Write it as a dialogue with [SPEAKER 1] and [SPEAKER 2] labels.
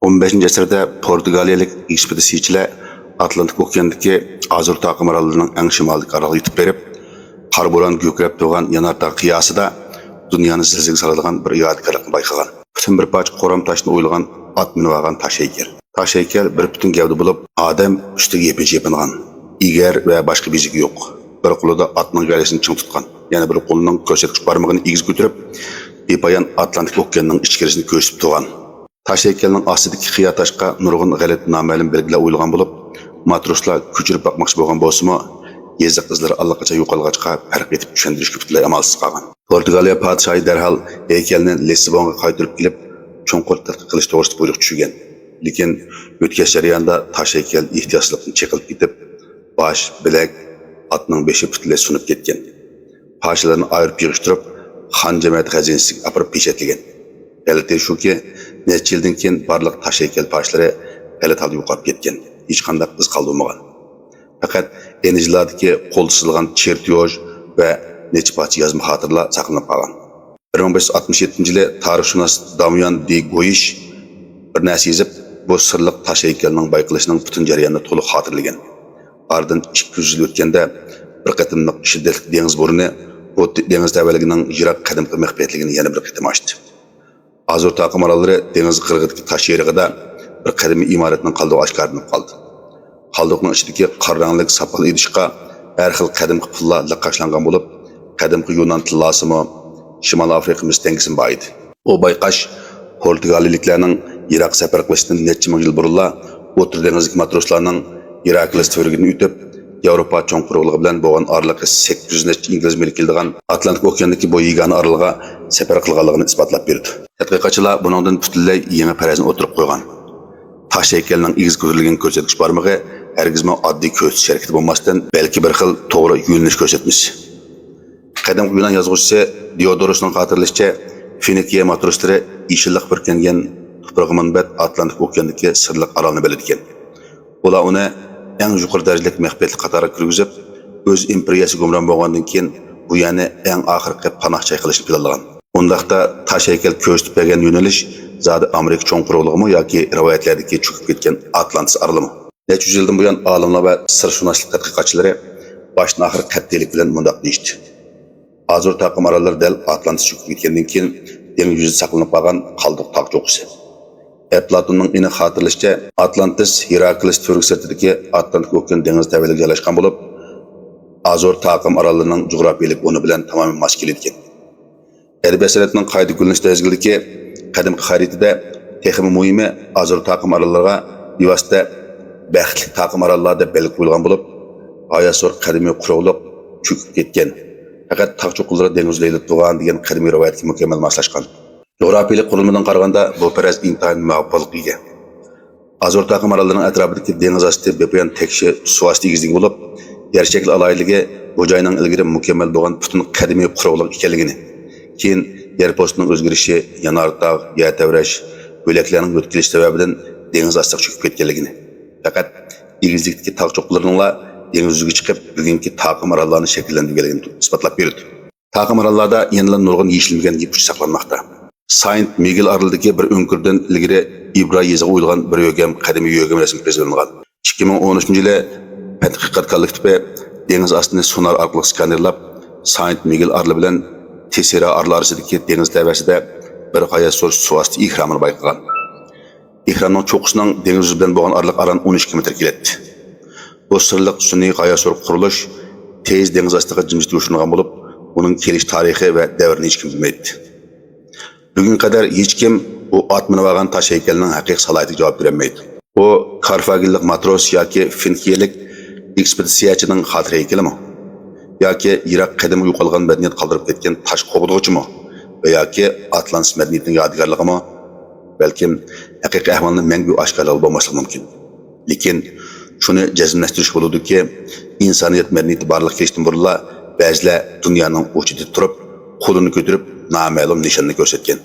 [SPEAKER 1] 15. asırda Portugaliyalik ekspedisiyachilar Atlantik okeanidagi Azur taqim orollarining eng shimoliy oroliga yetib berib, qor bo'ron ko'krab turgan Yanardağ qiyosida dunyoni zilzilaga soladigan bir yodgorlikni bayqagan. Butun bir parcha qo'ram toshni o'yilgan at minib olgan tosh haykal. Tosh haykal bir butun gavda bo'lib, odam ustiga yepingan. Egar va boshqa bezigi yo'q. Bir qo'lida atning g'alasini ching tutgan, yana bir qo'lining ko'rsatkich barmog'ini egіз ko'tarib, bepoyon Atlantik okeanining ichkarisini ko'rsatib turgan. Taş heykelinin astidagi qiya toshga nurg'un g'alat noma'lum belgilar o'yilgan bo'lib, matroslar ko'chirib boqmoqchi bo'lgan bo'lsa-mu, yeziq izlari allaqachon yo'qolg'achqa farq etib tushuntirishga butunlay amalsiz qolgan. Portugaliya podshohi darhol heykelni Lissabonga qaytarib kelib, cho'nqur tadqiq qilish to'g'risida buyruq tushirgan. Lekin o'tkash jarayonda tash heykel ehtiyotsizlikdan chiqilib ketib, bosh, bilak, atning beshi butunlay sunib ketgan. Parchalarni ayirib yig'ishtirib, xon jamiyat xazinasiga apirib peshatilgan. Elbette shuki, necha yildan keyin barliq tash haykal parchalari g'alat holda yo'qolib ketgan. Hech qanday iz qoldirmagan. Faqat enijlardagi qo'l chizilgan chertyoj va necha parcha yozma xotirlar saqlanib qolgan. 1567-yili tarixshunos Damyan de Goyish bir narsa yozib, bu sirliq tash haykalning bayqilishining butun jarayonini to'liq xotirlagan. Ardın 200 yil o'tganda bir qatimliq shiddatli dengiz bo'rini bu dengiz tavaligining yiroq qadimgi maxfiyatligini yana bir qatim ochdi. Azur taqim orollari dengiz qirg'idagi tosh yerig'ida bir qadimiy imoratning qoldig'i oshkorlanib qoldi. Qaldiqning ichidagi qora rangli sapal idishqa har xil qadimgi pullar liqqashlangan bo'lib, qadimgi Yunon tillasimi Shimol Afrika mustangisini bor edi. O bayqash Portugaliyaliklarning Iroq safar qilishidan necha ming yil burunla O'rta dengizlik matroslarning Iroqlis to'rigini o'tib, Yevropa cho'nqurug'ligi bilan bo'lgan oraliqi 800 necha ingliz milkildigan Atlantik okeanidagi bu yegona orolga safar qilganligini isbotlab berdi. Tadqiqotchilar buningdan butunlay yangi farazni o'tirib qo'ygan. Tash haykalning egіз ko'tarilgan ko'rsatkich barmog'i hargizmi oddiy ko'rsatish harakati bo'lmasdan, balki bir xil to'g'ri yo'nalish ko'rsatmish. Qadimgi Yunon yozuvchisi Diodorusning xotirlashicha, Finikiya matroslari ishilliq birkangan tuprog'i manbat Atlantik okeanidagi sirliq orolni biladi ekan. Ular uni eng yuqori darajalik maxfiyatli qatoriga kirgizib, o'z imperiyasi gumron bo'lgandan keyin bu yana eng oxirgi panohchay qilishni planlagan. Undaqda tash haykal ko'rsatib bergan yo'nalish zodi Amerika cho'nqurug'ligimi yoki rivoyatlardagi cho'kib ketgan Atlantis orolimi? Necha yildan buyon olimlar va sirshunoslik tadqiqotchilari boshdan oxir qat'iylik bilan mundaq deyishdi. Azur taqim orollari dal Atlantis cho'kib ketgandan keyin dengiz yuzida saqlanib qolgan qaldiq tog' cho'qqisi. Platonning aniq xotirlashicha, Atlantis Herakles to'rigi sirtidagi Atlantik okean dengiz tavaligiga joylashgan bo'lib, Azur taqim orollarining jo'grafiyalik o'rni bilan tamoman mos keladigan. Adabiyotning qayta gullanish tezgiligi qadimgi xaritada texmi muhimi Azur taqim orollariga bevosita baxtli taqim orollar deb belgilab qo'yilgan bo'lib, Ayasur qadimiy quruqliq cho'kib ketgan. Faqat tog' cho'qqilari dengizda yilib turgan degan qadimiy rivoyatga mukammal moslashgan. Coğrafiyalik qurilmadan qaraganda bu faraz intayin muvaffaqiyatga ega. Azur taqim orollarining atrofidagi dengiz osti bepoyon tekshi suv osti egizligi bo'lib, yer shakli aloyligi bu joyning ilgari mukammal bo'lgan butun qadimiy quruqlik ekanligini, keyin yer postining o'zgarishi, Yanardağ, yer tavrash, bo'laklarning o'tkilishi sababidan dengiz ostiga cho'kib ketganligini, faqat egizlikdagi tog' cho'qqilarining dengiz yuziga chiqib, bugungi taqim orollarni shakllantirganligini isbotlab berdi. Taqim orollarda yana nurg'un yechilmagan yep uchi saqlanmoqda. Saint Miguel orolidagi bir o'nkirdan ilgari Ibra yeziga o'yilgan bir yo'gam qadimiy yo'gam rasmi ko'rsatilgan. 2013-yili tadqiqotchilar tufayli dengiz ostini sonar orqali skanerlab Saint Miguel oroli bilan Tesera oroli orasidagi dengiz tavasida bir Ayasur suv osti ehromini bayqagan. Ehromning cho'qqisining dengiz yuzi bilan bo'lgan oraliq aran 12 km keladi. Bu sirliq sun'iy Ayasur qurilish tez dengiz ostiga jimjit yo'shirilgan bo'lib, uning kelish tarixi va davrini hech kim bilmaydi. Bugün kadar hiç kim bu at minib olgan tash haykalining haqiqiy salohiyatiga javob berolmaydi. Bu Karfaginlik matros yoki Finikiyalik ekspeditsiyachining xotir haykalimi? Yoki Iroq qadimiy yo'qolgan madaniyat qoldirib ketgan tash qo'g'dug'ichimi? Va yoki Atlantis madaniyatining yodgorligimi? Balkim haqiqiy ahvolni mangu oshkorlab bo'lmasligi mumkin. Lekin shuni jazmlashtirish bo'ladi-ki, insoniyat madaniyati barliq kechdan burunla ba'zilar dunyoning o'chida turib, qo'lini ko'tarib noma'lum nishonni ko'rsatgan.